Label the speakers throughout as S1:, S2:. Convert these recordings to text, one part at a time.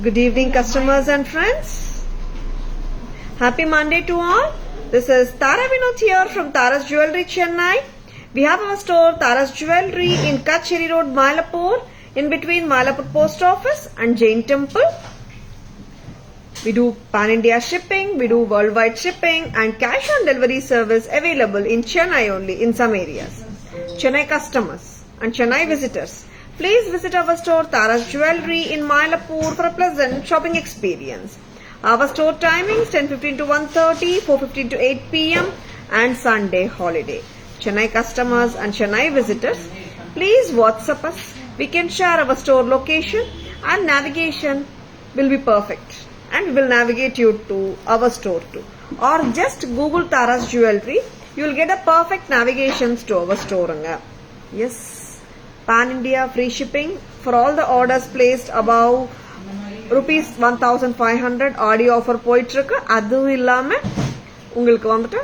S1: Good evening, customers and friends. Happy Monday to all. This is Tara Vinod here from Tara's Jewelry, Chennai. We have our store Tara's Jewelry in Kacheri Road, Mylapore, in between Mylapore Post Office and Jain Temple. We do pan-India shipping, we do worldwide shipping and cash on delivery service available in Chennai only in some areas. Chennai customers and Chennai visitors, please visit our store Tara's Jewelry in Mylapore for a pleasant shopping experience. Our store timings 10:15 to 1:30, 4:15 to 8 p.m. and Sunday holiday. Chennai customers and Chennai visitors, please WhatsApp us. We can share our store location and navigation will be perfect. And we will navigate you to our store too. Or just Google Tara's Jewelry. You will get a perfect navigation to our store. Yes. Pan India free shipping for all the orders placed above rupees 1500 Aadi offer போயிட்டு இருக்கு. அதுவும் இல்லாம உங்களுக்கு வந்துட்டு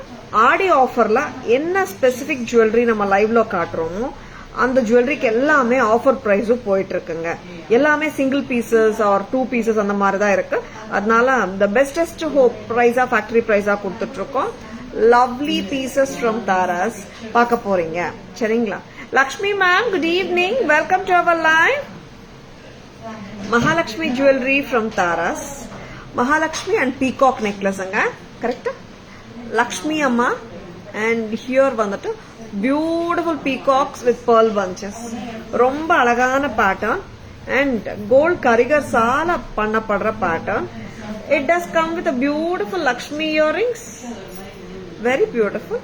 S1: ஆடி ஆஃபர்ல என்ன specific jewellery நம்ம லைவ்ல காட்டுறோமோ அந்த ஜுவல்லரிக்கு எல்லாமே ஆஃபர் பிரைஸும் போயிட்டு இருக்குங்க. எல்லாமே சிங்கிள் பீசஸ் ஆர் 2 பீசஸ் அந்த மாதிரி தான் இருக்கு. அதனால த பெஸ்டஸ்ட் பிரைஸா ஃபேக்டரி பிரைஸா கொடுத்துட்டு இருக்கோம். லவ்லி பீசஸ் ஃப்ரம் தாராஸ் பார்க்க போறீங்க. சரிங்களா? Lakshmi ma'am, good evening. Welcome to our live. Mahalakshmi jewelry from Taras. Mahalakshmi and peacock necklace anga. Correct? Lakshmi amma and here vandatu beautiful peacocks with pearl bunches. Romba alagana pattern and gold karigar sala panna padra pattern. It does come with a beautiful Lakshmi earrings. Very beautiful.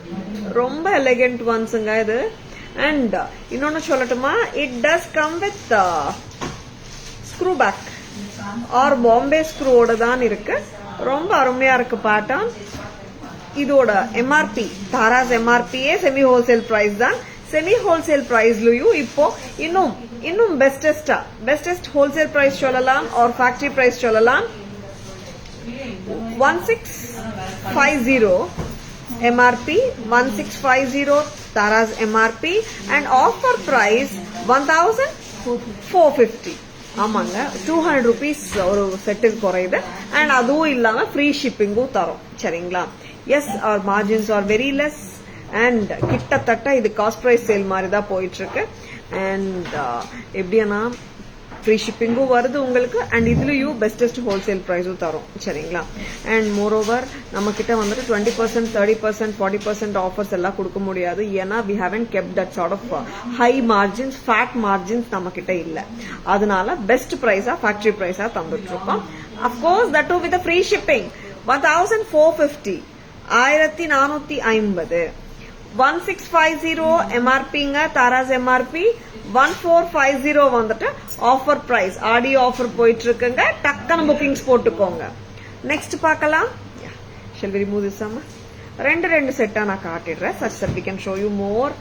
S1: Romba elegant ones anga idu. And இன்னொன்னு சொல்லட்டுமா, it does come with screw back or Bombay screw ஓட தான் இருக்கு. ரொம்ப அருமையா இருக்கு pattern. இதோட MRP Tara's MRP semi wholesale price தான். செமி ஹோல்சேல் பிரைஸ்லயும் இப்போ இன்னும் பெஸ்டஸ்ட் ஹோல்சேல் பிரைஸ் சொல்லலாம் or ஃபேக்டரி பிரைஸ் சொல்லலாம். 1650 MRP 1650 Tara's MRP and offer price 1450. ஆமாங்க, 200 rupees ஒரு செட்டுக்கு குறையுது and அதுவும் இல்லாம ஃப்ரீ ஷிப்பிங்கும் தரும். சரிங்களா? Yes, our margins are very less and கிட்டத்தட்ட இது காஸ்ட் பிரைஸ் சேல் மாதிரி தான் போயிட்டு இருக்கு. அண்ட் எப்படின்னா ஃப்ரீ ஷிப்பிங்கும் வருது உங்களுக்கு அண்ட் இதுலயும் பெஸ்டஸ்ட் ஹோல்சேல் பிரைஸும் தரும். சரிங்களா? அண்ட் மோரோவர் நம்ம கிட்ட வந்துட்டு 20%, 30%, 40% ஆஃபர்ஸ் எல்லாம் கொடுக்க முடியாது. ஏன்னா we haven't kept that sort of high margins, fat margins நம்ம கிட்ட இல்ல. அதனால பெஸ்ட் பிரைஸா ஃபேக்டரி பிரைஸா தந்துட்டு இருக்கோம். Of course that too with free shipping 1450 1450 1650 MRPங்க தாராஸ் MRP 1450 வந்துட்டு ஆஃபர் பிரைஸ். ஆடி ஆஃபர் போயிட்டு இருக்குங்க. டக்குன்னு புக்கிங்ஸ் போட்டுக்கோங்க. நெக்ஸ்ட் பார்க்கலாம். Shall we remove this amma? ரெண்டு செட்டா நான் காட்டிடுறேன். such that we can show you more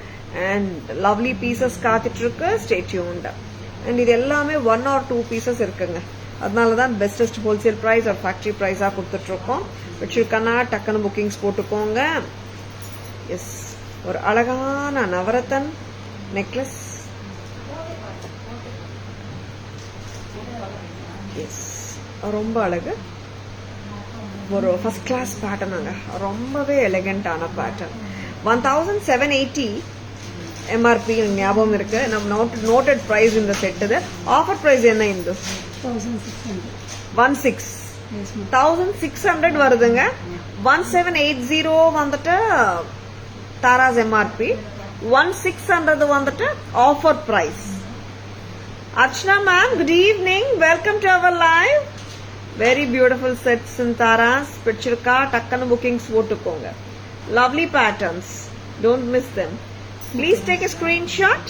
S1: and lovely pieces காத்திட்டு இருக்கு. stay tuned. and இது எல்லாமே 1 or 2 pieces இருக்குங்க. அதனால தான் bestest wholesale price or factory பிரைஸா கொடுத்துட்டு இருக்கோம். வச்சிருக்கனா டக்குன்னு புக்கிங்ஸ் போட்டுக்கோங்க. எஸ், ஒரு அழகான நவரத்தன் நெக்லஸ். எஸ், ரொம்ப அழகு. ஒரு ஃபர்ஸ்ட் கிளாஸ் பேட்டர்னுங்க. ரொம்பவே எலிகண்டான பேட்டர்ன். 1780 MRP ஞாபகம் இருக்கு. நம்ம நோட்டட் பிரைஸ் இந்த செட்டு. ஆஃபர் பிரைஸ் என்ன? இந்த 1600 வருதுங்க. 1780 வந்துட்டு தாராஸ் MRP, 1600 வந்துட்டு offer price. Archana ma'am, good evening. Welcome to our live. Very beautiful sets in Taras. பிடிச்சிருக்கா? டக்குன்னு புக்கிங்ஸ் போட்டுக்கோங்க. Lovely patterns. Don't miss them. Please take a screenshot.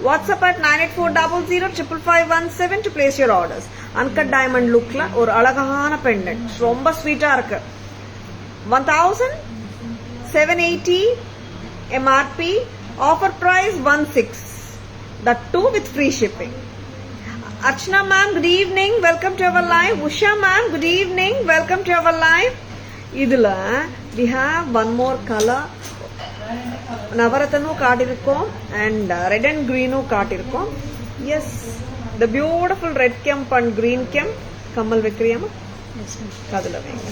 S1: WhatsApp at 9840055517 to place your orders. Uncut diamond lookல ஒரு அழகான pendant. ரொம்ப ஸ்வீட்டா இருக்கு. 1780 MRP. Offer price 16. That too with free shipping. Archana ma'am, good evening. Welcome to our live. Usha ma'am, good evening. Welcome to our live. இதுல we have one more color. நவரத்தனும் காட்டிருக்கோம் and red and greenும் காட்டிருக்கோம். Yes, the beautiful red kemp and green kemp. Kamal Vikriyama. Kadula venga.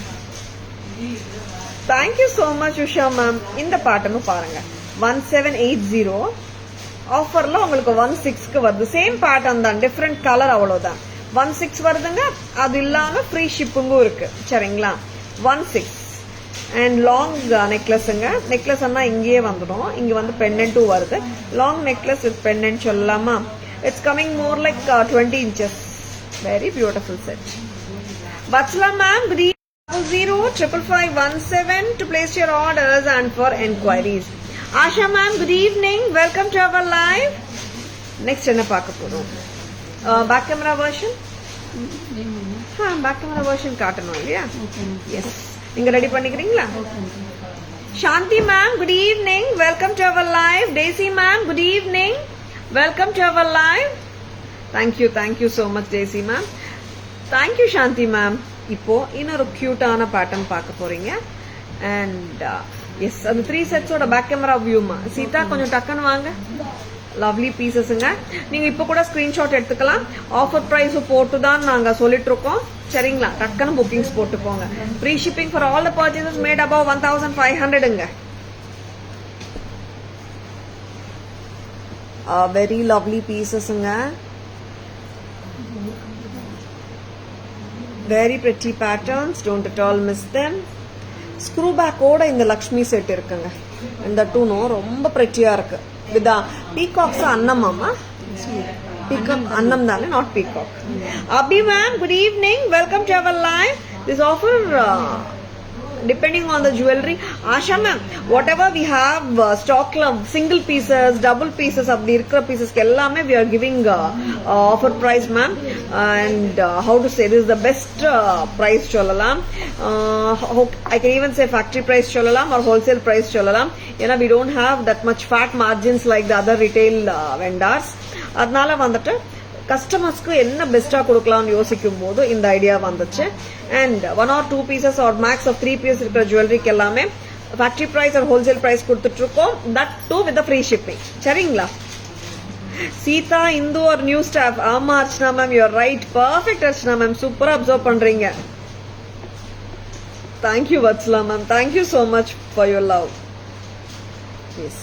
S1: Thank you so much Usha ma'am. இந்த பாட்டனும் பாருங்க 1780 ஆஃபர்ல உங்களுக்கு 16 க்கு வருது. Same pattern தான், different colour அவ்வளவுதான். 16 வருதுங்க. அது இல்லாம ஃப்ரீ ஷிப்பிங்கும் இருக்கு. சரிங்களா? 16 அண்ட் லாங் நெக்லஸ்ங்க. நெக்லஸ் அண்ணா இங்கேயே வந்துடும். இங்க வந்து பெண்டன்ட்டும் வருது. லாங் நெக்லஸ் வித் பெண்டன்ட் சொல்லலாமா? It's coming more like 20 inches. Very beautiful set. Vatsala ma'am, good evening. 005517 to place your orders and for enquiries. Asha ma'am, good evening. Welcome to our live. Next என்ன பார்க்க போறோம்? Back camera version? Back camera version காட்டணும் இல்லையா? Yes. நீங்க ready பண்ணிக்கிறீங்களா? Shanti ma'am, good evening. Welcome to our live. Daisy ma'am, good evening. Welcome to our live. Thank you so much Daisy ma'am. Thank you Shanti ma'am. இப்போ இன்னொரு கியூட்டான pattern பார்க்க போறீங்க. And S, அந்த 3 செட்ஸோட back camera வியூமா. Sita கொஞ்சம் டக்குன்னு வாங்க. Lovely பீசஸ்ங்க. நீங்க இப்ப கூட ஸ்கிரீன்ஷாட் எடுத்துக்கலாம். ஆஃபர் பிரைஸ் போட்டு தான் நாங்க சொல்லிட்டு இருக்கோம். சரிங்களா? டக்குன்னு புக்கிங்ஸ் போட்டு போங்க. Free shipping for all the purchases made above 1500ங்க. வெரி லவ்லி பீசஸ்ங்க. Very pretty patterns, don't at all miss them. Screw back ஓட இந்த லக்ஷ்மி செட் இருக்குங்க. இந்த டூனோ ரொம்ப பிரெட்டியா இருக்கு. வித் பீகாக்ஸ் அன்னம் அம்மா. பீகாக் அன்னம் தானே, not peacock. Abhi ma'am, good evening. Welcome to our live. This offer depending on the jewelry. Asha ma'am, whatever we have stock single pieces, double pieces அப்படி இருக்கிற பீசஸ்க்கு எல்லாமே we are giving offer price ma'am. And how to say, this is the best price சொல்லலாம். I can even say factory price சொல்லலாம் or wholesale price சொல்லலாம். ஏன்னா we don't have that much fat margins like the other retail vendors. அதனால வந்துட்டு கஸ்டமர்ஸ்க்கு என்ன பெஸ்டா கொடுக்கலாம்னு யோசிக்கும் போது இந்த ஐடியா வந்துச்சு. And 1 or 2 pieces or max of 3 pieces இருக்கிற ஜுவல்லரிக்கு எல்லாமே factory price or wholesale price கொடுத்துட்டு இருக்கோம். That too with free shipping. சரிங்களா? சீதா இந்து ஒரு நியூ ஸ்டாஃப். ஆமா Archana ma'am, you are right. Perfect Archana ma'am, சூப்பரா அப்சர்வ் பண்றீங்க. Thank you Vatsala ma'am, thank you so much for your love. Yes,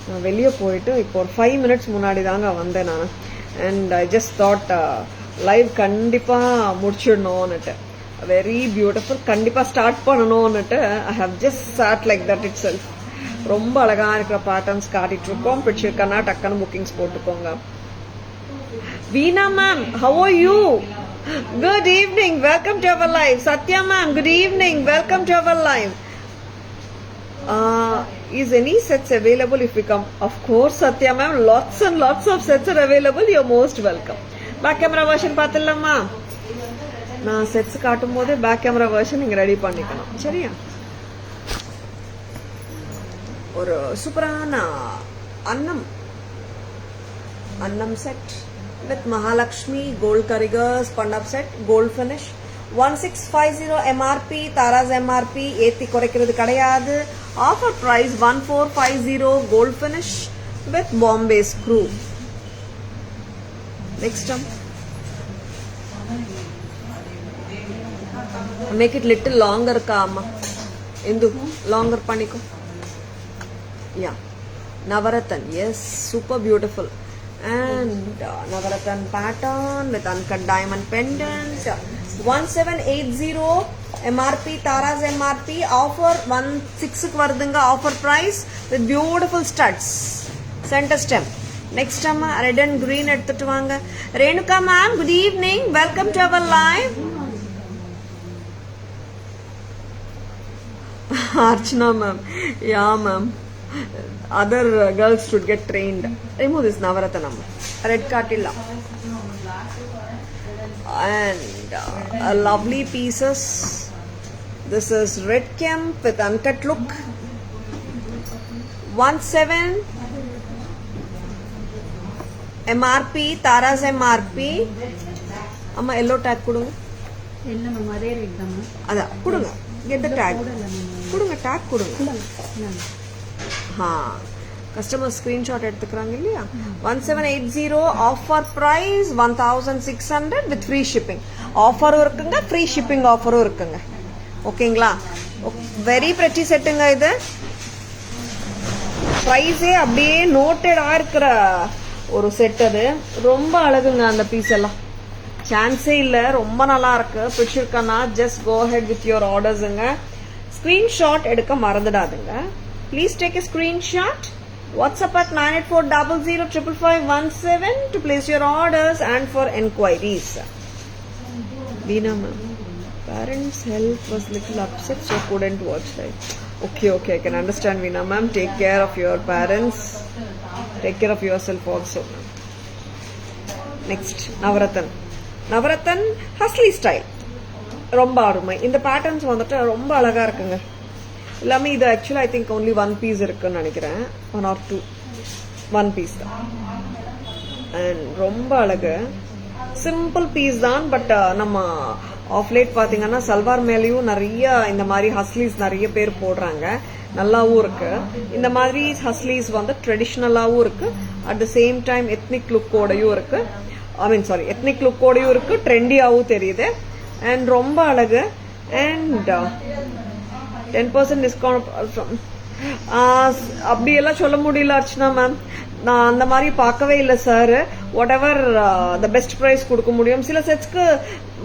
S1: நான் வெளியே போயிட்டு இப்போ ஒரு 5 minutes முன்னாடி தாங்க வந்தேன் நான். And I just thought live கண்டிப்பா முடிச்சிடணும்னுட்டு. Very beautiful. கண்டிப்பா ஸ்டார்ட் பண்ணணும்னுட்டு I have just sat like that itself. ரொம்ப அழகா இருக்கிற பேட்டர்ன்ஸ் காட்டிட்டு இருக்கோம். பிடிச்சிருக்கனா டக்குன்னு புக்கிங்ஸ் போட்டுக்கோங்க. வீணா ma'am, how are you? Good evening. Welcome to our live. Satya ma'am, good evening. Welcome to our live. Is any sets available if we come? Of course Satya ma'am, lots and lots of sets are available. You're most welcome. Back camera version பாத்துடலாமா? நான் sets காட்டும் போது back camera version நீங்க ready பண்ணிக்கணும். சரியா? ஒரு சூப்பரான அன்னம் செட் வித் மகாலட்சுமி கோல்ட் கரிகர்ஸ் பண்டப் set, gold finish. 1650 MRP. Tara's MRP ஏத்தி குறைக்கிறது கிடையாது. Offer price 1450 gold finish with Bombay screw. Next make it little longer இருக்கா அம்மா? இந்து லாங்கர் பண்ணிக்கோ. Yeah, Navaratan. Yes, super beautiful. And Navaratan pattern with uncut diamond pendant. 1780 MRP. Tara's MRP. Offer 16 வருதுங்க. Offer price with beautiful studs. Center stem. Next அம்மா red and green எடுத்துட்டு வாங்க. Renuka ma'am, good evening. Welcome to our live. Archana ma'am, yeah ma'am. Other girls should get trained. Remove this Navaratanam. Red cartilla. And lovely pieces. This is red kemp with uncut look. 17 MRP. Tara's MRP. Amma yellow tag kudunga.
S2: Ella mama adhe rate da ma.
S1: Ada kudunga. Get the tag. Kudunga tag kudunga. Ha. Customer screenshot எடுத்துக்கிறாங்க இல்லையா 1780 offer price 1600 with free shipping ஆஃபரும் இருக்குங்க free shipping ஆஃபரும் இருக்குங்க ஓகேங்களா very pretty செட்டுங்க இது ப்ரைஸே அப்படியே நோட்டடா இருக்கிற ஒரு செட் அது ரொம்ப அழகுங்க அந்த பீஸ் எல்லாம் சான்ஸே இல்ல ரொம்ப நல்லா இருக்கு பிடிச்சிருக்கனா just go head with your ஆர்டர்ஸுங்க ஸ்கிரீன்ஷாட் எடுக்க மறந்துடாதுங்க please take a screenshot WhatsApp at 9840055517 to place your orders and for enquiries. Veena ma'am, parents' health was little upset so couldn't watch right. Okay, I can understand Veena ma'am. Take care of your parents. Take care of yourself also. Next, Navratan hustly style. ரொம்ப அருமை இந்த patterns வந்துட்டு ரொம்ப அழகா இருக்குங்க எல்லாமே இது actually I think only one piece இருக்குன்னு நினைக்கிறேன் 1 or 2 ஒன் பீஸ் தான் அண்ட் ரொம்ப அழகு சிம்பிள் பீஸ் தான் பட் நம்ம ஆஃப் லேட் பாத்தீங்கன்னா சல்வார் மேலேயும் நிறைய இந்த மாதிரி ஹஸ்லீஸ் நிறைய பேர் போடுறாங்க நல்லாவும் இருக்கு இந்த மாதிரி ஹஸ்லீஸ் வந்து ட்ரெடிஷ்னலாவும் இருக்கு at the same time ethnic லுக்கோடையும் இருக்கு எத்னிக் லுக்கோடையும் இருக்கு ட்ரெண்டியாவும் தெரியுது அண்ட் ரொம்ப அழகு அண்ட் 10% டிஸ்கவுண்ட் அப்படியெல்லாம் சொல்ல முடியல அர்ச்சனா மேம் நான் அந்த மாதிரி பார்க்கவே இல்லை sir whatever the best price கொடுக்க முடியும் சில செட்ஸ்க்கு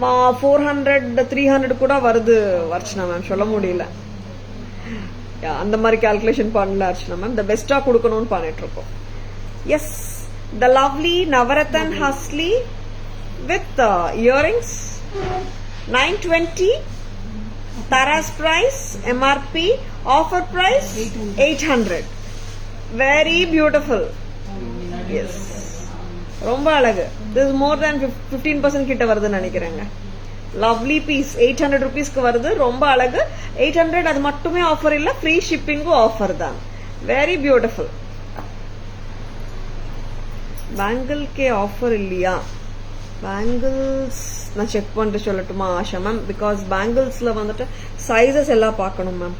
S1: 400-300 கூட வருது அர்ச்சனா மேம் சொல்ல முடியல அந்த மாதிரி கால்குலேஷன் பண்ணல அர்ச்சனா மேம் த பெஸ்டா கொடுக்கணும்னு பண்ணிட்டு இருக்கோம் yes the lovely Navaratan hasli with earrings 920 Tara's price MRP offer price 800 very beautiful yes ரொம்ப அழகு this is more than 15% கிட்ட வருதுன்னு நினைக்கிறேங்க lovely piece 800 rupeesக்கு வருது ரொம்ப அழகு 800 அது மட்டுமே ஆஃபர் இல்ல ஃப்ரீ ஷிப்பிங்கும் ஆஃபர் தான் very beautiful bangle K offer இல்லையா பேங்கிள்ஸ் நான் செக் பண்ணிட்டு சொல்லட்டுமா ஆஷா மேம் பிகாஸ் பேங்கிள்ஸ்ல வந்துட்டு சைஸஸ் எல்லாம் பார்க்கணும் மேம்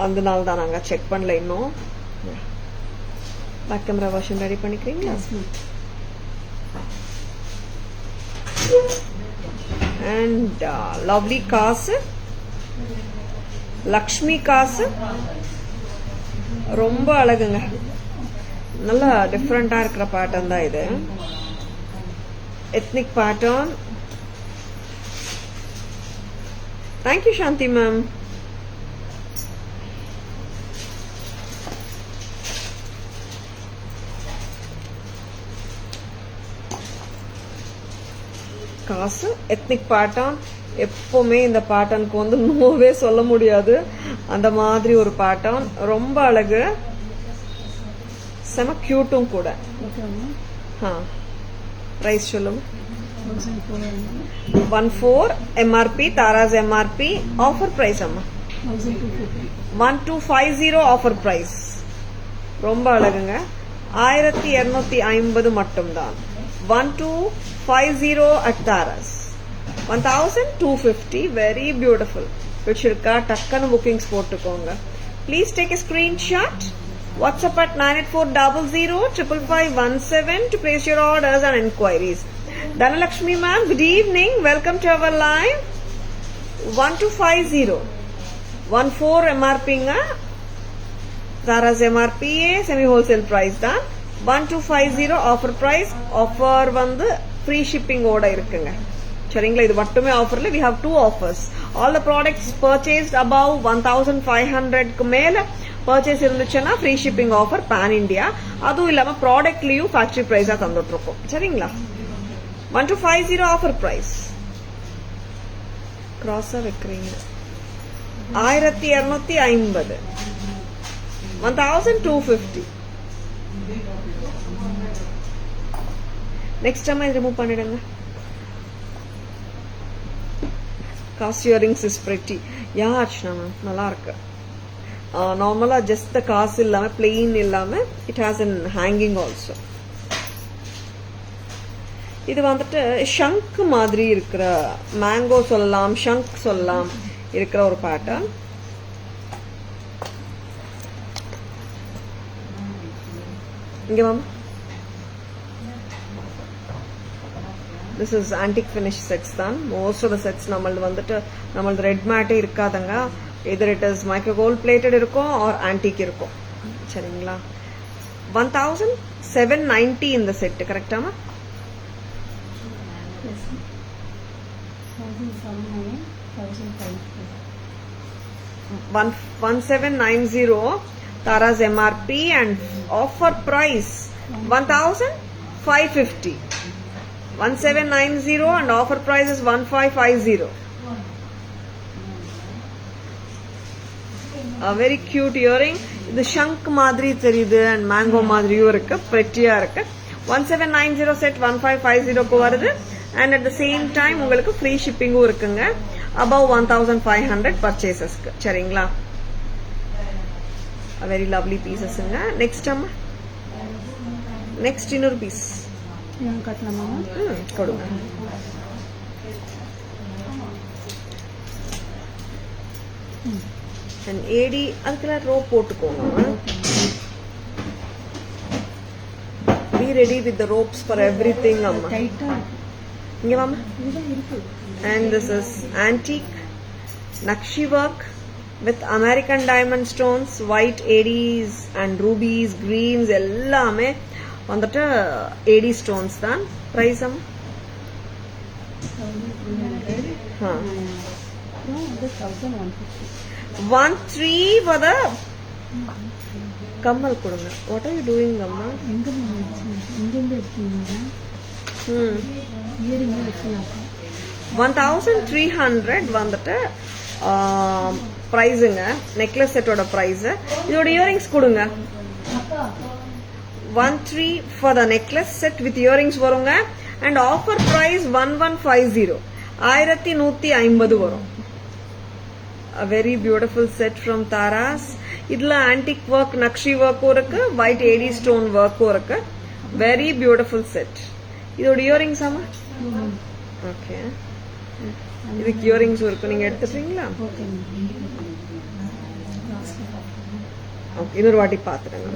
S1: அதனால தான் நாங்க செக் பண்ணல இன்னும் பேக் கேமரா வெர்ஷன் ரெடி பண்ணிக்கிறீங்களா அண்ட் லவ்லி காசு லக்ஷ்மி காசு ரொம்ப அழகுங்க நல்லா டிஃப்ரெண்டா இருக்கிற பேட்டர்ன் தான் இது ethnic pattern thank you Shanti ma'am காசு ethnic pattern எப்பவுமே இந்த பேட்டர்னுக்கு வந்து நோவே சொல்ல முடியாது அந்த மாதிரி ஒரு பேட்டர்ன் ரொம்ப அழகு செம கியூட்டும் கூட price சொல்லுங்க 14 MRP Tara's MRP offer price அம்மா 1250 offer price ரொம்ப அழகுங்க 1250 மட்டும் தான் 1250 at Tara's 1250 very beautiful பிடிச்சிருக்கா டக்குன்னு bookings போட்டுக்கோங்க please take a screenshot WhatsApp at 9840055517 to place your orders and enquiries. Dhanalakshmi ma'am, good evening. Welcome to our live. 1250. 14 MRP nga. Tara's MRP semi wholesale price da. 1250 offer price. Offer vandu free shipping oda irukkunga. சரிங்களா இது மட்டுமே ஆஃபர்ல we have two offers. All the products purchased above 1500 க்கு மேல purchase இருந்துச்சுன்னா free shipping offer pan India அதுவும் இல்லாம ப்ராடக்ட்லயும் factory பிரைஸா தந்துட்டு இருக்கோம் சரிங்களா 1250 ஆஃபர் பிரைஸ் கிராஸா வைக்கிறீங்க 1250 1250 நெக்ஸ்ட் டைம் இது ரிமூவ் பண்ணிடுங்க cost earrings is pretty yeah Archana ma'am நல்லா இருக்கு நார்மலா ஜஸ்ட் காசு இல்லாம பிளெயின் இல்லாம it has an hanging also இது வந்துட்டு ஷங்க் மாதிரி இருக்கிற மேங்கோ சொல்லலாம் ஷங்க் சொல்லலாம் இருக்கிற ஒரு பேட்டர்ன் இங்கே வாமா. This is antique finish sets தான். மோஸ்ட் ஆஃப் த செட்ஸ் நம்மளது வந்துட்டு நம்மளது ரெட் மேட்டே இருக்காதுங்க. Either it is micro gold plated இருக்கும் ஆர் ஆன்டிக் இருக்கும். சரிங்களா? 1790 இந்த செட்டு கரெக்டாமா? 1790 Tara's MRP and offer price 1550. 1790 and offer price is 1550. A very cute earring. இது ஷங்க் மாதிரி தெரியுது அண்ட் மேங்கோ மாதிரியும் இருக்கு. பிரெட்டியா இருக்கு. 1790 செட் 1550க்கு வருது. And at the same time உங்களுக்கு ஃப்ரீ ஷிப்பிங்கும் இருக்குங்க above 1500 பர்ச்சேசஸ்க்கு. சரிங்களா? வெரி லவ்லி பீசஸ்ங்க. நெக்ஸ்ட் அம்மா, நெக்ஸ்ட் இன்னொரு பீஸ்
S2: கட்டலாமா?
S1: கொடுங்க. அண்ட் ஏடி அதுக்கெல்லாம் ரோப் போட்டுக்கோங்க. Be ready with the ropes for everything amma. இங்க வாமா. And this is antique Nakshi work with American diamond stones, white ADs and rubies, greens எல்லாமே வந்துட்டு AD stones தான். Price அம்மா? 13 for the கம்மல் கொடுங்க. What are you doing அம்மா? 1300 வந்துட்டு பிரைஸுங்க. நெக்லஸ் செட்டோட பிரைஸ். இதோட இயரிங்ஸ் கொடுங்க. 13 for the necklace set with earrings வருங்க. and offer price 1150. 1150 வரும். A very beautiful set from Tara's. இதுல antique work, Nakshi work இருக்கு, white AD stone work இருக்கு. Very beautiful set. இதோட இயரிங்ஸ் ஆமா? ஓகே. இதுக்கு இயரிங்ஸ் இருக்கு. நீங்க எடுத்துறீங்களா? ஓகே. இன்னொரு வாட்டி பாத்துறேங்க.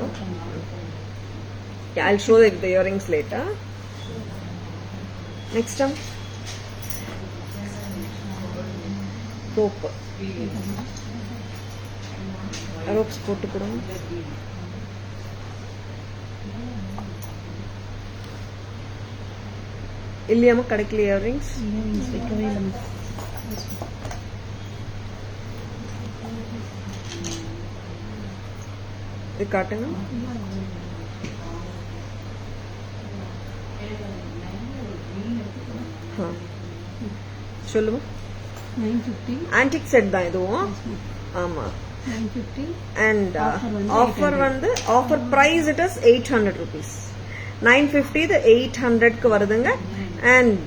S1: I'll show the earrings later. Next time. Rope. ropes போட்டு கொடுங்க. இல்லையாமா கிடைக்கல இயரிங்ஸ்?
S2: வைக்கவே இல்லை.
S1: இது காட்டுங்க. சொல்லுங்க.
S2: 950
S1: ஆன்டிக் செட் தான் இதுவும். ஆமா.
S2: 950
S1: and offer வந்து offer price it is 800 rupees. 950 இது 800 க்கு வருதுங்க. and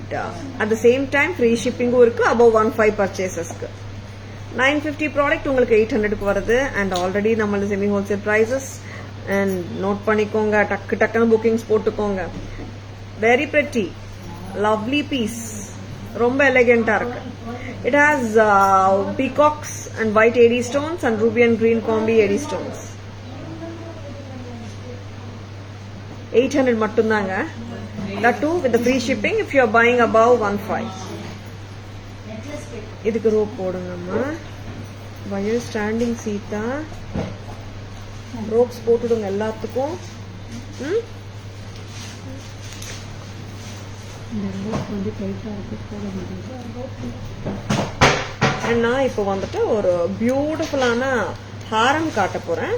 S1: at the same time free shipping இருக்கு above 15 purchasesக்கு. 950 ப்ராடக்ட் உங்களுக்கு 800 க்கு வருது. and already நம்மளது semi wholesale prices and note பண்ணிக்கோங்க. டக்குன்னு புக்கிங்ஸ் போட்டுக்கோங்க. very pretty lovely piece. ரொம்ப எலிகென்ட்டா இருக்கு. It has peacocks and white AD stones and ruby and green combi AD stones. 800 மட்டும்தாங்க. That too with the free shipping if you are buying above 15. இதுக்கு rope போடுங்கம்மா. Wire standing சீட்டா ropes போட்டுடுங்க எல்லாத்துக்கும். நான் இப்போ வந்துட்டு ஒரு பியூட்டிஃபுல்லான ஹாரம் காட்ட போறேன்.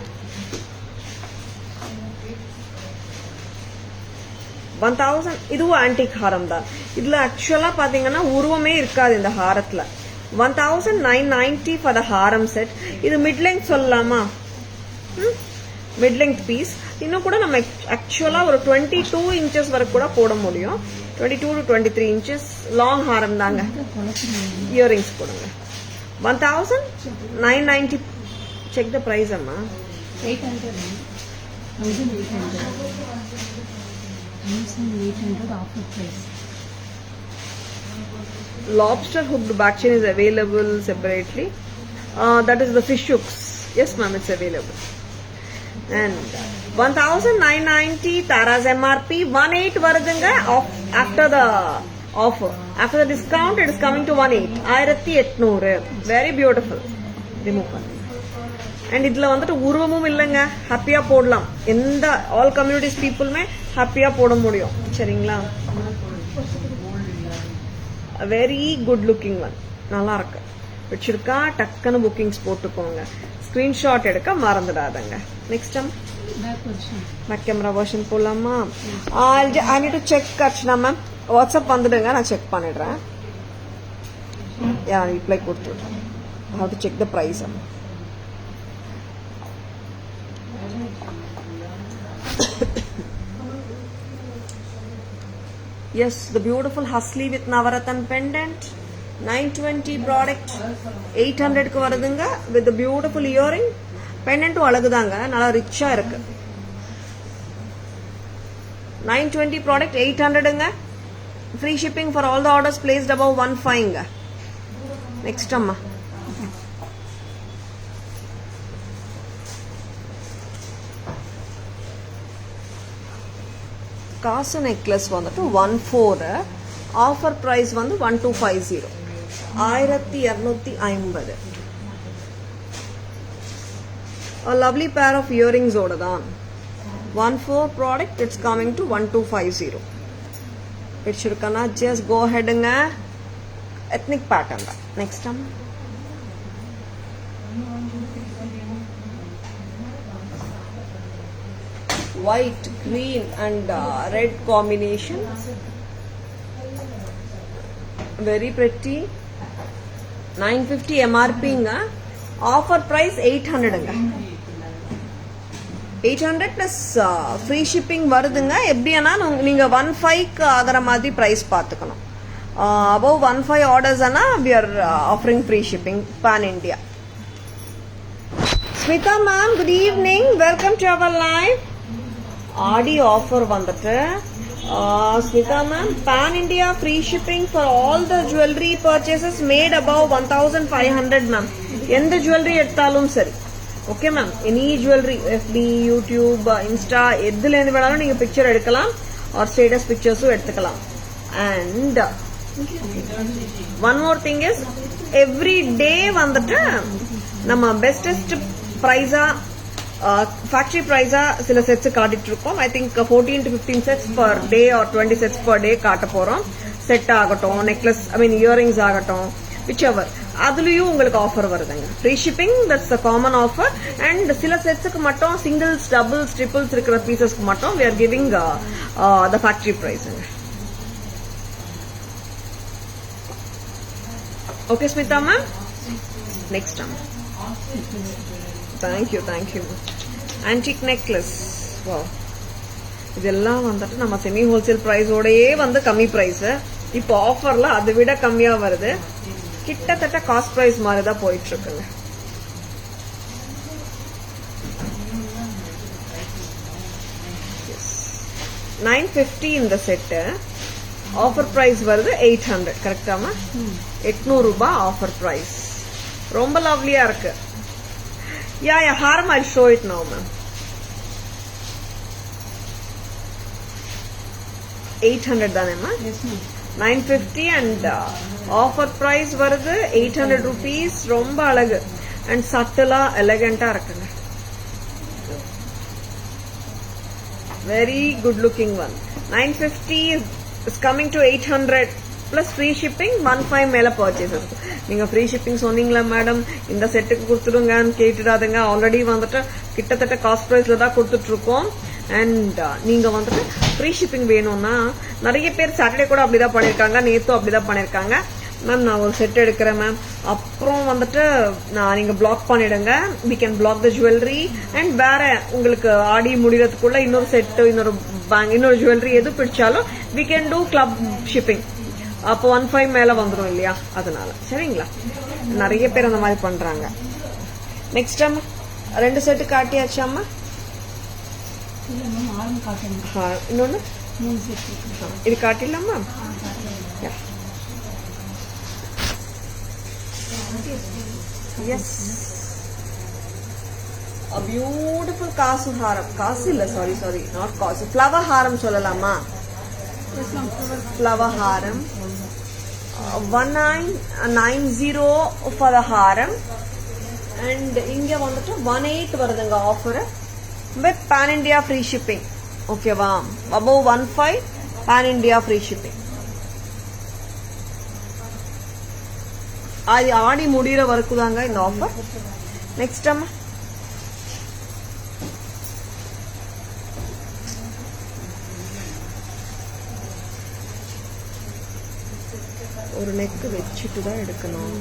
S1: 1000 இதுவும் ஆன்டிக் ஹாரம் தான். இதுல ஆக்சுவலா பாத்தீங்கன்னா உருவமே இருக்காது இந்த ஹாரத்துல. 1990 for the ஹாரம் செட். இது மிட் லெங்த் சொல்லலாமா? Mid length piece. இன்னும் கூட நம்ம ஆக்சுவலா ஒரு 22 இன்ச்சஸ் வரைக்கும் கூட போட முடியும். 22 to 23 inches லாங் ஹாரம் தாங்க. இயரிங்ஸ் போடுங்க. 1990. செக் த பிரைஸ் அம்மா.
S2: 800 offer price.
S1: Lobster hooked back chain is available separately. That is the fish hooks. Yes ma'am, it's available. And 1990 Tara's MRP 18 வருதுங்க after the offer. After the discount it is coming to 1800. Very beautiful. Remove பண்ணுங்க. And இதுல வந்துட்டு உருவமும் இல்லைங்க, ஹாப்பியா போடலாம். எந்த all communities பீப்புளுமே ஹாப்பியா போட முடியும். சரிங்களா? வெரி குட் லுக்கிங் ஒன், நல்லா இருக்கு. வச்சிருக்கா டக்குன்னு புக்கிங்ஸ் போட்டுக்கோங்க. ஸ்கிரீன்ஷாட் எடுக்க மறந்துடாதங்க. நெக்ஸ்ட் பேக் கேமரா வெர்ஷன் போலாமா? I need to check Archana ma'am. WhatsApp வந்துடுங்க, நான் செக் பண்ணிடுறேன். ரிப்ளை கொடுத்துடுறேன். How to check the price. Yes, the beautiful Hasli with Navaratan pendant. 920 product. 800 க்கு வருதுங்க with the beautiful earring. Pendant அழகுதாங்க, நல்லா ரிச்சா இருக்கு. 920 product 800ங்க. Free shipping for all the orders placed above 15ங்க. Next அம்மா. காசு நெக்லஸ் வந்துட்டு 14, offer price வந்து 1250, 1250. A lovely pair of earrings ஓட தான். 14 product it's coming to 1250. பிடிச்சிருக்கனா just go aheadங்க. ethnic pattern தான். Next time. White, green and red combination. Very pretty. 950 MRP ங்க. Offer price 800ங்க. 800 plus free shipping வருதுங்க. எப்படின்னா நீங்க 15க்கு ஆகிற மாதிரி price பார்த்துக்கணும். Above 15 orders ஆனா we are offering free shipping pan India. Smita ma'am, good evening. Welcome to our live. Aadi offer வந்துட்டு Smitha ma'am, pan India free shipping for all the jewellery purchases made above 1500 ma'am. எந்த jewellery எடுத்தாலும் சரி. Okay ma'am, any jewellery, எஃபி, YouTube, Insta, எதுல இருந்து வேணாலும் நீங்க picture எடுக்கலாம். ஆர் ஸ்டேட்டஸ் பிக்சர்ஸும் எடுத்துக்கலாம். And one more thing is every day வந்துட்டு நம்ம பெஸ்டஸ்ட் ப்ரைஸா ஃபேக்டரி ப்ரைஸா சில செட்ஸ் காட்டிட்டு இருக்கோம். I think 14 to 15 sets per day or 20 sets per day காட்ட போறோம். செட் ஆகட்டும், நெக்லஸ், ஐ மீன் இயரிங்ஸ் ஆகட்டும், விச் எவர், அதுலயும் உங்களுக்கு ஆஃபர் வருதுங்க. Free shipping, that's a common offer. And சில செட்ஸுக்கு மட்டும் சிங்கிள்ஸ், டபுள்ஸ், ட்ரிபிள்ஸ் இருக்கிற பீசஸ்க்கு மட்டும் we are giving the factory price. Okay, Smita ma'am. Next time. Thank you. Antique necklace. Wow. இதெல்லாம் வந்துட்டு நம்ம செமி ஹோல்சேல் பிரைஸோடயே வந்து கம்மி பிரைஸ். இப்போ ஆஃபர்ல அதை விட கம்மியா வருது. கிட்டத்தட்ட காஸ்ட் பிரைஸ் மாதிரி தான் போயிட்டு இருக்குங்க. $950 இந்த செட்டு. ஆஃபர் பிரைஸ் வருது 800. கரெக்டாமா? 800 ரூபாய் ஆஃபர் பிரைஸ். ரொம்ப லவ்லியா இருக்கு. Yeah, harm, I'll show it now, ma'am. 800 தானே ma'am?
S2: Yes, ma'am.
S1: 950 and offer price வருது 800 rupees. ரொம்ப அழகு and சட்டலா எலகண்டா இருக்குங்க. Very good looking one. 950 is coming to 800 plus free shipping. 15 மேல purchases. நீங்க ஃப்ரீ ஷிப்பிங் சொன்னீங்களா மேடம், இந்த செட்டுக்கு கொடுத்துடுங்கன்னு கேட்டுடாதுங்க. ஆல்ரெடி வந்துட்டு கிட்டத்தட்ட காஸ்ட் பிரைஸ்ல தான் கொடுத்துட்டு இருக்கோம். அண்ட் நீங்க வந்துட்டு ஃப்ரீ ஷிப்பிங் வேணும்னா நிறைய பேர் சாட்டர்டே கூட அப்படிதான் பண்ணிருக்காங்க, நேத்தும் அப்படிதான் பண்ணிருக்காங்க. மேம் நான் ஒரு செட் எடுக்கிறேன் மேம், அப்புறம் வந்துட்டு நீங்க பிளாக் பண்ணிடுங்க, we can block the jewelry. And வேற உங்களுக்கு ஆடி முடியறதுக்குள்ள இன்னொரு செட்டு, இன்னொரு பேங்க், இன்னொரு ஜுவல்லரி எது பிடிச்சாலும் we can do club shipping. அப்போ 15 மேல வந்துடும் இல்லையா, அதனால. சரிங்களா? நிறைய பேர் அந்த மாதிரி பண்றாங்க. நெக்ஸ்ட் அம்மா 2 செட்டு காட்டியாச்சாம்மா? இன்னொன்னு இது காட்டிடலாமா? S. a beautiful kasu haram. Kasu illa, sorry, not kasu. Flower haram solalama.
S2: Yes, ma'am.
S1: Flower haram. 1990 for the haram. And inge vandu 18 varudanga offer with pan India free shipping. Okay va, above 15 pan India free shipping. அது ஆடி முடிகிற வரைக்கும் தாங்க இந்த offer. Next அம்மா ஒரு neck வச்சுட்டு தான் எடுக்கணும்.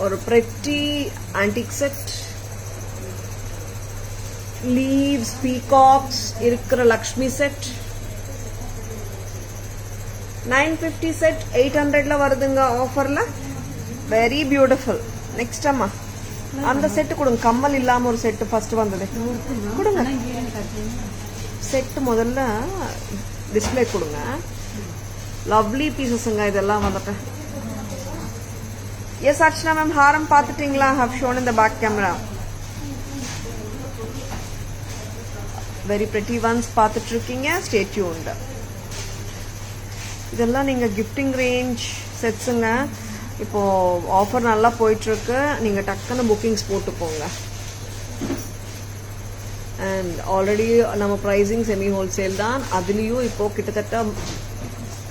S1: ஒரு pretty antique set, leaves, peacocks இருக்கிற லக்ஷ்மி செட் 950 செட் 800ல வருதுங்க ஆஃபர்ல. Very beautiful. நெக்ஸ்ட் அம்மா அந்த செட்டு கொடுங்க. கம்மல் இல்லாம ஒரு செட்டு ஃபர்ஸ்ட் வந்தது கொடுங்க. செட்டு முதல்ல டிஸ்பிளே கொடுங்க. லவ்லி பீசஸ்ங்க இதெல்லாம் வந்துட்டு. எஸ் அர்ச்சனா மேம் ஹாரம் பார்த்துட்டீங்களா? Have shown in the back camera. Very pretty ones பார்த்துட்டு இருக்கீங்க. Stay tuned. இதெல்லாம் நீங்க கிஃப்டிங் ரேஞ்ச் செட்ஸுங்க. இப்போ ஆஃபர் நல்லா போயிட்டு இருக்கு. நீங்க டக்குன்னு புக்கிங்ஸ் போட்டு போங்க. அண்ட் ஆல்ரெடி நம்ம ப்ரைஸிங் செமி ஹோல்சேல் தான். அதுலேயும் இப்போ கிட்டத்தட்ட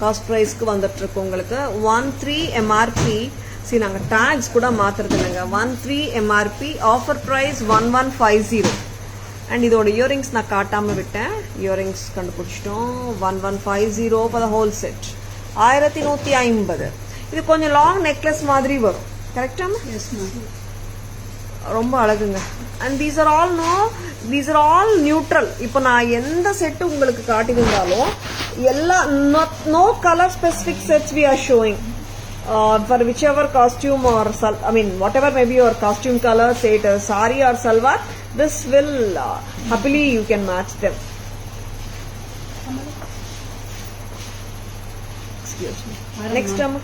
S1: காஸ்ட் ப்ரைஸ்க்கு வந்துட்டு இருக்கு உங்களுக்கு. 13 MRP. சரி, நாங்கள் டேக்ஸ் கூட மாத்துறது இல்லைங்க. 13 MRP ஆஃபர் ப்ரைஸ் 1150. அண்ட் இதோட இயரிங்ஸ் நான் காட்டாம விட்டேன். இயரிங்ஸ் கண்டுபிடிச்சிட்டோம். 1150 ஃபார் த ஹோல் செட் 1150. இது கொஞ்சம் லாங் நெக்லஸ் மாதிரி வரும். கரெக்டா?
S2: Yes ma'am.
S1: ரொம்ப அழகுங்க. And these are all neutral. இப்போ நான் எந்த செட்டு உங்களுக்கு காட்டியிருந்தாலும் எல்லா no colour specific sets we are showing for whichever costume or whatever may be your costume color, say it is sari or salwar, this will happily you can match them. Excuse me. Next time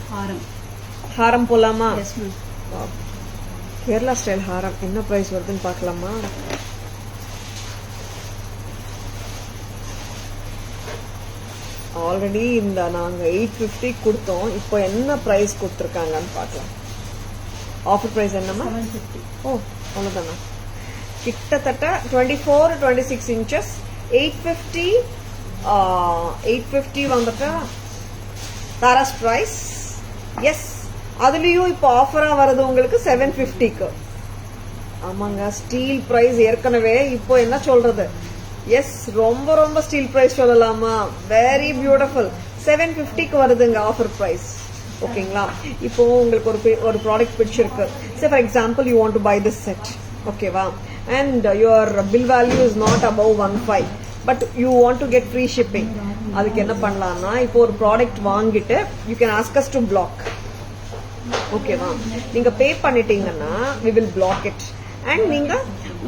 S1: haram polama.
S2: Yes ma'am.
S1: Wow. Kerala style haram enna price varudhu paakalama. Already இந்த நாங்க 850 கொடுத்தோம். இப்போ என்ன price கொடுத்துருக்காங்கன்னு பார்க்கலாம். Offer price என்னமா?
S2: 750.
S1: ஓ, அவ்வளோதானா? கிட்டத்தட்ட 24-26 inches 850 வந்துட்டு தாராஸ் பிரைஸ். எஸ், அதுலயும் இப்போ ஆஃபரா வருது உங்களுக்கு 750க்கு. ஆமாங்க, ஸ்டீல் பிரைஸ் ஏற்கனவே இப்போ என்ன சொல்றது. எஸ், ரொம்ப ரொம்ப ஸ்டீல் பிரைஸ் சொல்லலாமா? Very beautiful. 750க்கு வருதுங்க ஆஃபர் பிரைஸ். ஓகேங்களா? இப்போ உங்களுக்கு ஒரு ப்ராடக்ட் பிடிச்சிருக்கு. Say for example you want to buy this set. ஓகேவா? And your bill value is not above 15, but you want to get free shipping. அதுக்கு என்ன பண்ணலாம்னா, இப்போ ஒரு ப்ராடக்ட் வாங்கிட்டு you can ask us to block. ஓகேவா? நீங்க பே பண்ணிட்டீங்கன்னா we will block it. And நீங்க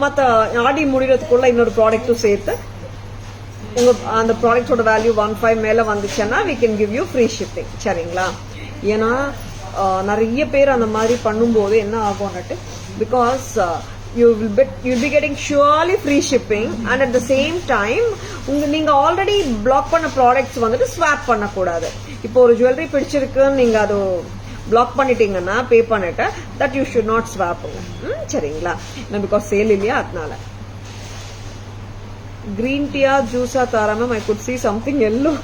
S1: மற்ற ஆடி முடிகிறதுக்குள்ள இன்னொரு ப்ராடக்ட்டும் சேர்த்து உங்க அந்த ப்ராடக்டோட வேல்யூ 15 மேல வந்துச்சுன்னா we can give you free shipping. சரிங்களா? ஏன்னா நிறைய பேர் அந்த மாதிரி பண்ணும்போது என்ன ஆகும்னுட்டு, because you'll be getting surely free shipping, and at the same time நீங்க ஆல்ரெடி பிளாக் பண்ண ப்ராடக்ட்ஸ் வந்துட்டு ஸ்வாப் பண்ணக்கூடாது. இப்போ ஒரு ஜுவல்லரி பிடிச்சிருக்குன்னு நீங்க அது பிளாக் பண்ணிட்டீங்கன்னா பே பண்ணிட்டு that you should not swap. சரிங்களா? பிகாஸ் சேல் இல்லையா, அதனால. கிரீன் டீயா ஜூஸா Tara ma'am? I could see something yellow.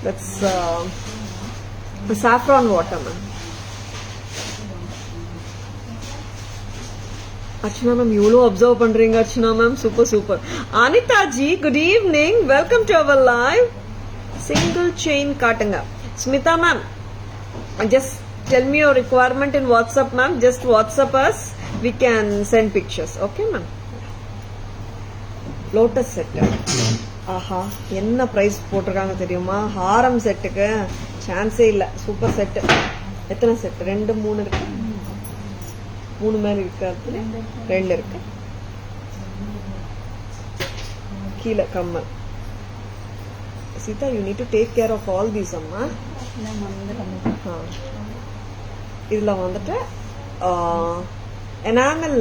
S1: That's saffron water ma'am. Archana ma'am இவ்வளோ அப்சர்வ் பண்றீங்க. Archana ma'am super. Anitha ji, good evening, welcome to our live. Single chain காட்டுங்க. Smitha ma'am, just tell me your requirement in WhatsApp ma'am. Just WhatsApp us, we can send pictures. Okay ma'am. Lotus set. ஆஹா, என்ன price போட்டிருக்காங்க தெரியுமா? ஹாரம் செட்டுக்கு சான்ஸே இல்ல. Super set. எத்தனை set? 2 3 இருக்கு. 3 மேல இருக்கு, 2 இருக்கு. கீழே கம்மல். Sita, you need to take care of all these அம்மா. இதுல வந்துட்டு enamel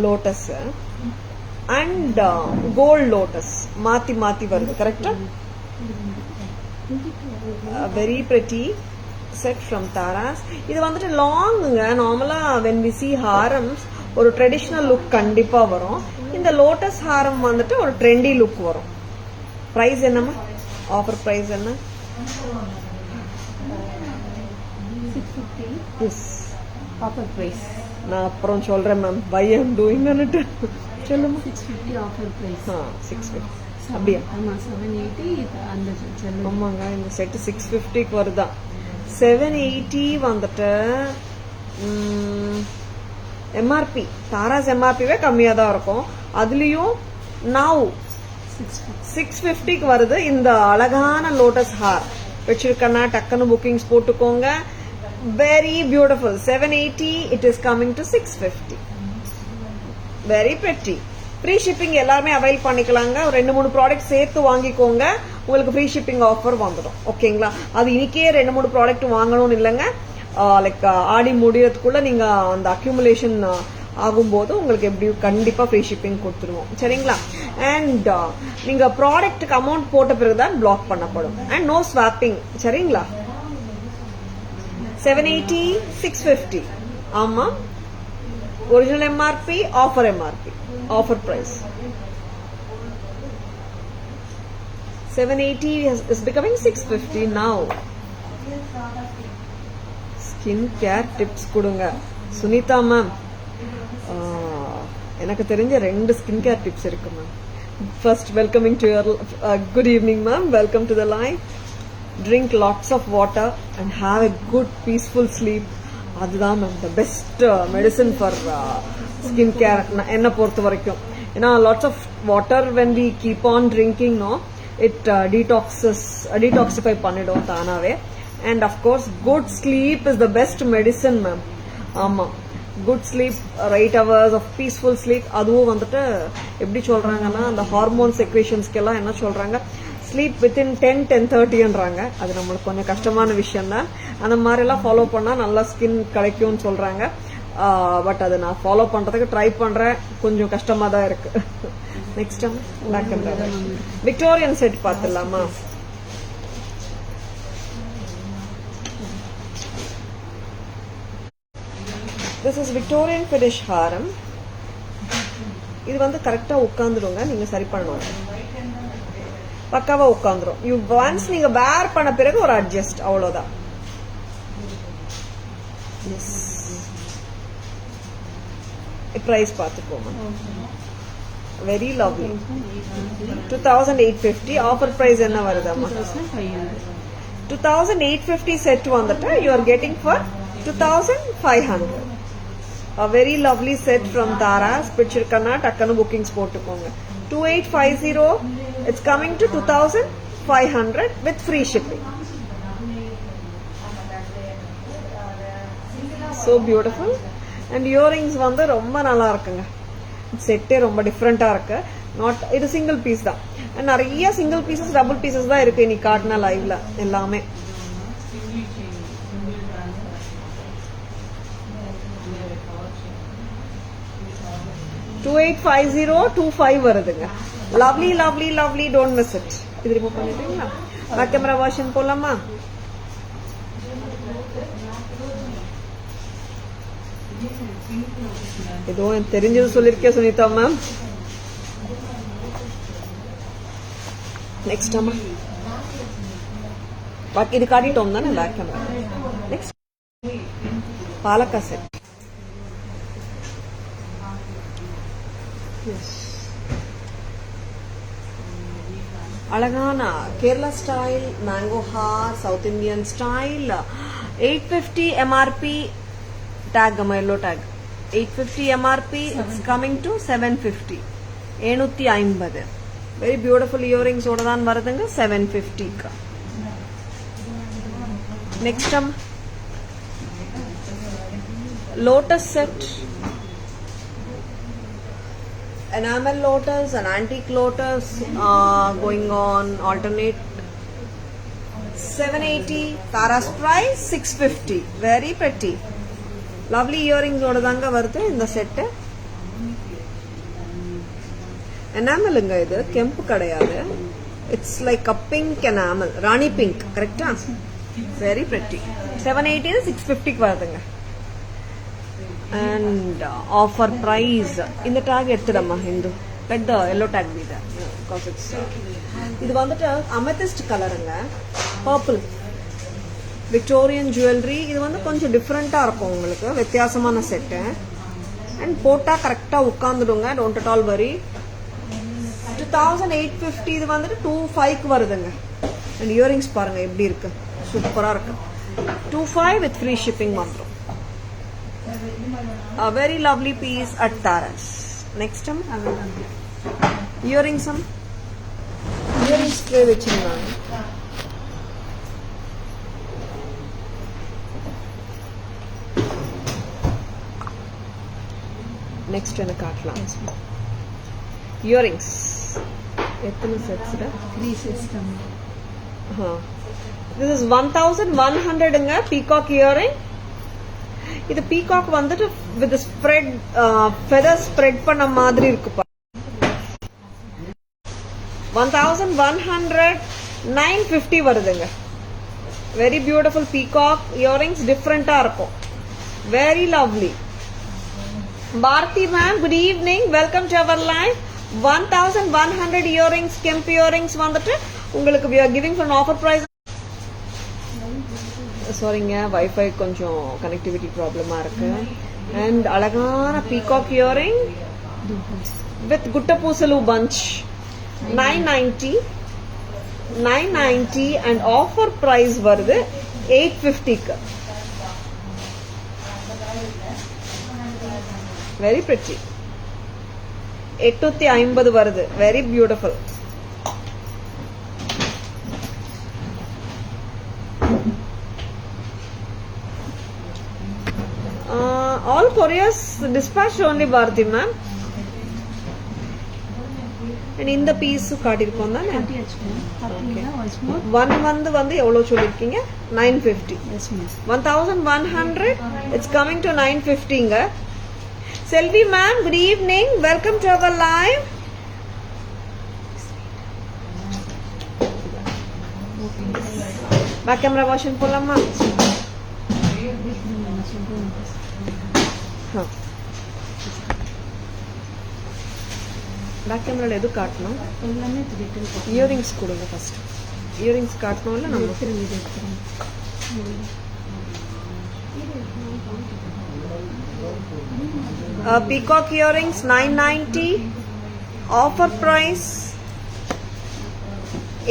S1: lotus and gold lotus மாத்தி வருது கரெக்டா? Very pretty set from Taras. இது வந்துட்டு லாங்குங்க. நார்மலா when we see harams ஒரு ட்ரெடிஷனல் லுக் கண்டிப்பா வரும். இந்த லோட்டஸ் ஹாரம் வந்துட்டு ஒரு ட்ரெண்டி லுக் வரும். பிரைஸ் என்னமா? ஆஃபர் பிரைஸ் என்ன?
S2: 650.
S1: Yes,
S2: offer price.
S1: நான் அப்புறம் சொல்றேன் மேம். பை ஐம் டூயிங் சொல்லுமா?
S2: 650 ஆஃபர் பிரைஸ்.
S1: 650 அப்படியா?
S2: ஆமா 780 அந்த செல்லு.
S1: ஆமாங்க, இந்த செட்டு 650க்கு வருதா? 780 வந்துட்டு எம்ஆர்பி தாராஸ் எம்ஆர்பிவே கம்மியா தான் இருக்கும். அதுலயும் நவ் 650க்கு வருது. இந்த அழகான லோட்டஸ் ஹார் வச்சிருக்கனா டக்குன்னு புக்கிங்ஸ் போட்டுக்கோங்க. Very beautiful. 780 it is coming to 650. Very pretty. Free shipping எல்லாருமே அவைல் பண்ணிக்கலாங்க. ஒரு 2-3 ப்ராடக்ட் சேர்த்து வாங்கிக்கோங்க, உங்களுக்கு ஃப்ரீ ஷிப்பிங் ஆஃபர் வந்துடும். ஓகேங்களா? அது இன்னைக்கே 2-3 ப்ராடக்ட் வாங்கணும்னு இல்லைங்க. லைக் ஆடி முடியறதுக்குள்ள நீங்க அந்த அக்யூமுலேஷன் ஆகும்போது உங்களுக்கு எப்படியும் கண்டிப்பா ஃப்ரீ ஷிப்பிங் கொடுத்துருவோம். சரிங்களா? அண்ட் நீங்க ப்ராடக்ட்டுக்கு அமௌண்ட் போட்ட பிறகுதான் பிளாக் பண்ணப்படும். And no swapping. சரிங்களா? 780 650. ஆமா, original MRP, offer MRP, offer price 780 is becoming 650 now. Skin care tips கொடுங்க சுனிதா மேம். எனக்கு தெரிஞ்ச 2 ஸ்கின் கேர் டிப்ஸ் இருக்கு ma'am. First welcoming to your good evening ma'am. Welcome to the live. Drink lots of water and have a good peaceful sleep. அதுதான் ma'am the best medicine for skin care என்னை பொறுத்த வரைக்கும். ஏன்னா lots of water when we keep on drinking no it detoxify பண்ணிடும் தானாவே. And of course good sleep is the best medicine ma'am. ஆமா, good sleep, 8 hours of peaceful sleep. அதுவும் வந்துட்டு எப்படி சொல்றாங்கன்னா அந்த ஹார்மோன் செக்ரேஷன்ஸ்க்கு எல்லாம் என்ன சொல்றாங்க, ஸ்லீப் வித்தின் 10-10:30ன்றாங்க. அது நம்மளுக்கு கொஞ்சம் கஷ்டமான விஷயம் தான். அந்த மாதிரி எல்லாம் ஃபாலோ பண்ணா நல்லா ஸ்கின் கிடைக்கும்னு சொல்றாங்க. பட் அதை நான் ஃபாலோ பண்றதுக்கு ட்ரை பண்றேன். கொஞ்சம் கஷ்டமா தான் இருக்கு. நெக்ஸ்ட் விக்டோரியன் செட் பார்த்துடலாமா? திஸ் இஸ் விக்டோரியன் ஃபினிஷ் ஹாரம். இது வந்து கரெக்டா உட்காந்துடுங்க. நீங்க சரி பண்ணணும், பக்காவா உட்காந்துரும். யூ ஒன்ஸ் நீங்க வேர் பண்ண பிறகு ஒரு அட்ஜஸ்ட், அவ்வளவுதான். பிரைஸ் பார்த்துக்கோங்க. Very lovely. 2850. ஆஃபர் பிரைஸ் என்ன வருதம்மா? 2850 செட் வந்துட்டு you are getting for 2500. A very lovely set from Taras. பிடிச்சிருக்கனா டக்குன்னு புக்கிங்ஸ் போட்டுக்கோங்க. 2850. It's coming to 2500 with free shipping. So beautiful. And earrings வந்து ரொம்ப நல்லா இருக்குங்க. செட்டே ரொம்ப டிஃப்ரெண்டா இருக்கு. நாட் இது சிங்கிள் பீஸ் தான். நிறைய சிங்கிள் பீசஸ் டபுள் பீசஸ் தான் இருக்கு இன்னைக்கு காட்டின லைவ்ல எல்லாமே. $2850 வருதுங்க. Lovely lovely lovely. Don't miss it. இது ரிமூவ் பண்ணிட்டீங்களா? பேக் கேமரா வெர்ஷன் போலாமா? ஏதோ எனக்கு தெரிஞ்சது சொல்லிருக்கேன் சுனிதா மேம். நெக்ஸ்ட் அம்மா பாக்கி இது காட்டிட்டோம் தானே back camera. Next palakka set. அழகான Kerala style mango haar, south Indian style. 850 MRP. Tag அம்மா, yellow tag. 850 MRP. It's coming to 750. 750. Very beautiful earrings ஓட தான் வருதுங்க 750க்கு. Next lotus set. Enamel lotus and antique lotus going on alternate. 780. Tara's price 650. Very pretty. Lovely இயரிங்ஸோட தாங்க வருது இந்த செட்டு. எனாமலுங்க இது, கெம்பு கிடையாது. It's like a pink enamel, Rani pink. கரெக்டா? Very pretty. 780 650க்கு வருதுங்க. And offer price. இந்த டேக் எடுத்துடமா இந்து, பெட் எல்லோ டேக் இது பிகாஸ் இட்ஸ் இது வந்துட்டு அமெத்திஸ்ட் கலருங்க, பர்பிள் விக்டோரியன் ஜுவல்லரி. இது வந்து கொஞ்சம் டிஃப்ரெண்டா இருக்கும், உங்களுக்கு வித்தியாசமான செட்டு. அண்ட் போட்டா கரெக்டா உட்காந்துடுங்க, டோன்ட் அட் ஆல் வரி. 2850. இது வந்துட்டு 25க்கு வருதுங்க. அண்ட் இயரிங்ஸ் பாருங்க எப்படி இருக்கு, சூப்பரா இருக்கு. 25 with free shipping வந்துடும். A very lovely piece at Taras. Next time earrings tray வச்சிருந்தாங்க. நெக்ஸ்ட் என்ன காட்டலாம்? இயரிங்ஸ் எத்தனை செட்ஸ்?
S2: 3 sets.
S1: This is 1100ங்க பீகாக் இயரிங். இது பீகாக் வந்துட்டு வித் ஸ்ப்ரெட் ஃபெதர் ஸ்ப்ரெட் பண்ண மாதிரி இருக்குப்பா. 1100 950 வருதுங்க. வெரி பியூட்டிஃபுல் பீகாக் இயரிங்ஸ், டிஃப்ரெண்டா இருக்கும். Very lovely. Bharati ma'am, good evening, welcome to our live. 1100 earrings, கெம்ப் இயரிங்ஸ் வந்துட்டு உங்களுக்கு we are giving for an offer price. சாரிங்க, வைஃபை கொஞ்சம் கனெக்டிவிட்டி ப்ராப்ளமா இருக்கு. அண்ட் அழகான peacock earring with guttapusalu punch. 990 and offer price வருது 850க்கு. Very pretty. 850 வருது. Very beautiful. All couriers dispatched only, Bharati ma'am. And இந்த பீஸ் காட்டிருக்கோம் தானே? ஒன் வந்து எவ்வளவு சொல்லிருக்கீங்க? 950. 1100 it's coming to 950ங்க. Selvi ma'am, good evening, welcome to our live. Back camera version போலாமா? பேக் கேமரால எது காட்டணும்? இயரிங்ஸ் கொடுங்க ஃபர்ஸ்ட். இயரிங்ஸ் காட்டணும் இல்ல நம்ம பீகாக் இயரிங்ஸ் 990, ஆஃபர் பிரைஸ்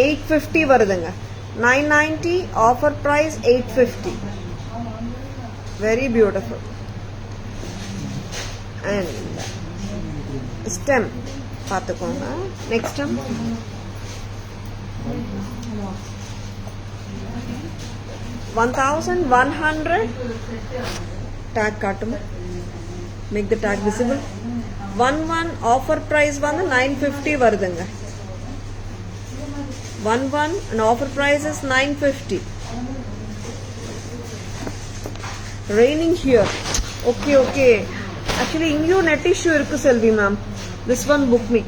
S1: 850 வருதுங்க. 990, offer price 850. Very beautiful. And stem பார்த்துக்கோங்க. நெக்ஸ்ட் ஸ்டெம் 1100 டேக் காட்டும். Make the tag visible. 11 offer price வந்து 950 வருதுங்க. 11 and offer price is 950. Raining here. Okay. Actually இங்கேயும் net issue இருக்கு செல்வி ma'am. This one book me.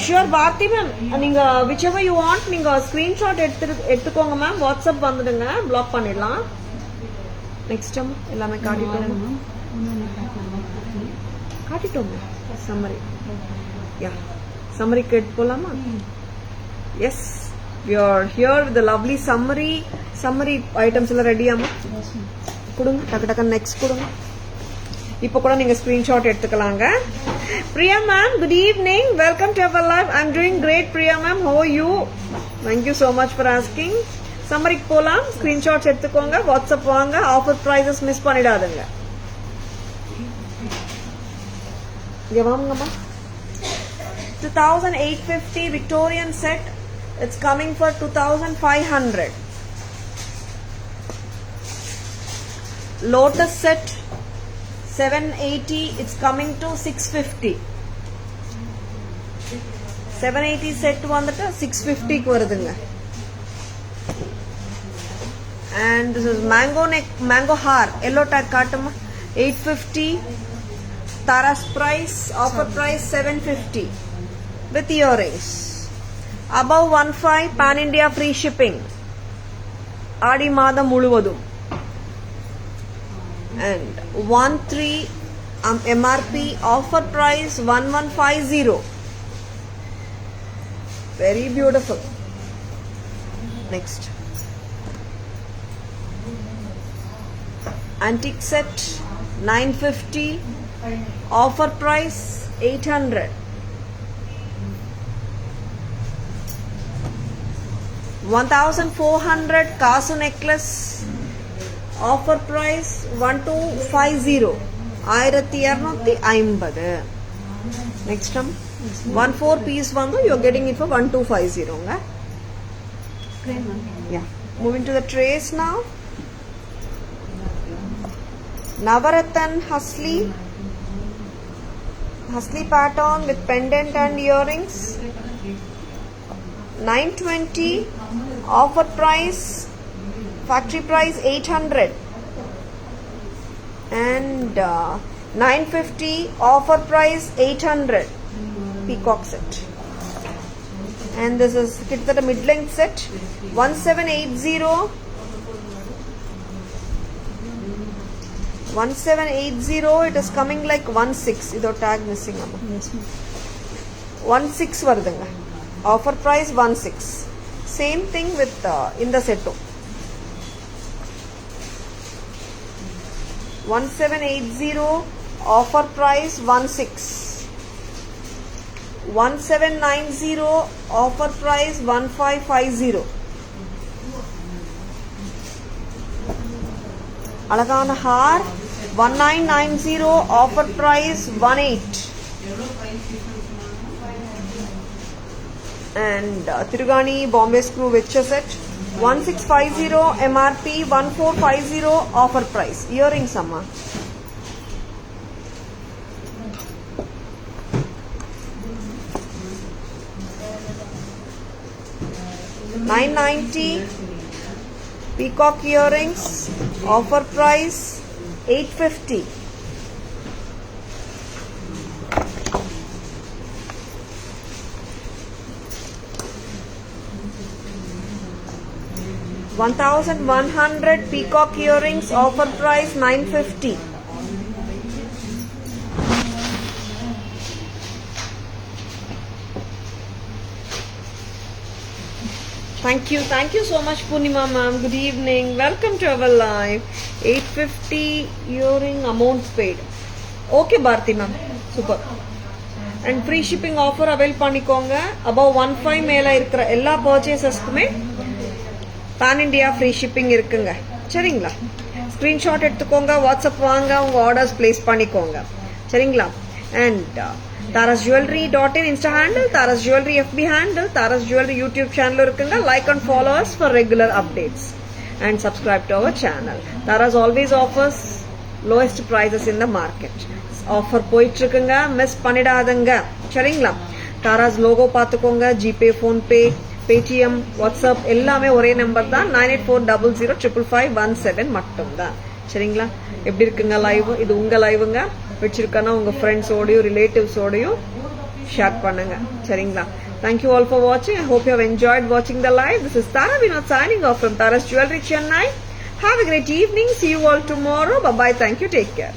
S1: Sure Bharti ma'am, நீங்க whichever you want நீங்க screenshot எடுத்துக்கோங்க ma'am. WhatsApp வந்துடுங்க, block பண்ணிடலாம். Next time எல்லாமே காட்டிட்டோங்க. சம்மரி. யா, சம்மரி கேட் போலாமா? Yes, we are here with the lovely summary items எல்லாம் ரெடியாமா? கொடுங்க, டக்கு நெக்ஸ்ட் கொடுங்க. இப்போ கூட நீங்க ஸ்கிரீன்ஷாட் எடுத்துக்கலாங்க. Priya ma'am, good evening, welcome to our live. I am doing great Priya ma'am, how are you? Thank you so much for asking. சம்மரிக்கு போலாம், ஸ்கிரீன்ஷாட்ஸ் எடுத்துக்கோங்க, வாட்ஸ்அப் வாங்க, ஆஃபர் பிரைசஸ் மிஸ் பண்ணிடாதுங்க. இங்க வாங்கம்மா. 2850 Victorian set. It's coming for 2500. Lotus set 780. It's coming to 650. 780 set வந்துட்டு 650 க்கு வருதுங்க. And this is mango neck, mango haar, yellow tag காட்டுமா? 850. Tara's price, offer price 750 with earrings. Above 15, pan India free shipping. Adi Madam Muluvadum. And 13 MRP, offer price 1150. Very beautiful. Next. Antique set 950, offer price 800. 1400 Kasu necklace, offer price 1250. 1250. Next one, 1 4 piece one, you are getting it for 1250. Yeah. Moving to the trays now. Navaratan Hasli pattern with pendant and earrings. 920, offer price, factory price 800. And 950, offer price 800. Peacock set. And this is Kittata mid-length set 1780. 1780, it is coming like 16. Ido tag missing amma.
S2: Yes, ma'am.
S1: 16 varudunga. Offer price 16. Same thing with in the setto. 1780, offer price 16. 1790, offer price 1550. Alagana Har 1990, offer price 18. And Tirugani Bombay screw witcher set 1650 MRP, 1450 offer price. Earrings amma. $990 peacock earrings, offer price $850. $1,100 peacock earrings, offer price $950. Thank you so much Purnima ma'am. Good evening. Welcome to our live. 850 earring amount paid. Okay Bharti ma'am. Super. And free shipping offer avail பண்ணிக்கோங்க. Above 15 மேல இருக்கிற எல்லா purchasesக்குமே pan India free shipping இருக்குங்க. சரிங்களா? Screenshot எடுத்துக்கோங்க, WhatsApp வாங்க, உங்க orders place பண்ணிக்கோங்க. சரிங்களா? And tarasjewelry.in Insta handle, Taras Jewelry FB handle, Taras Jewelry YouTube channel இருக்குங்க. Like and follow us for regular updates and subscribe to our channel. Taras always offers lowest prices in the market. Offer போயிட்டு இருக்குங்க, miss பண்ணிடாதங்க. சரிங்களா? Taras logo பார்த்துக்கோங்க, GPay, PhonePe, Paytm, WhatsApp எல்லாமே ஒரே number தான். 9840055517 மட்டும் தான். சரிங்களா? எப்படி இருக்குங்க லைவ்? இது உங்க லைவுங்க. வச்சிருக்கனா உங்க ஃப்ரெண்ட்ஸோடயும் ரிலேட்டிவ்ஸோடயும் ஷேர் பண்ணுங்க. சரிங்களா? Thank you all for watching. I hope you have enjoyed watching the live. This is Tara Vinod signing off from Taras Jewelry Chennai. Have a great evening. See you all tomorrow. Bye bye. Thank you. Take care.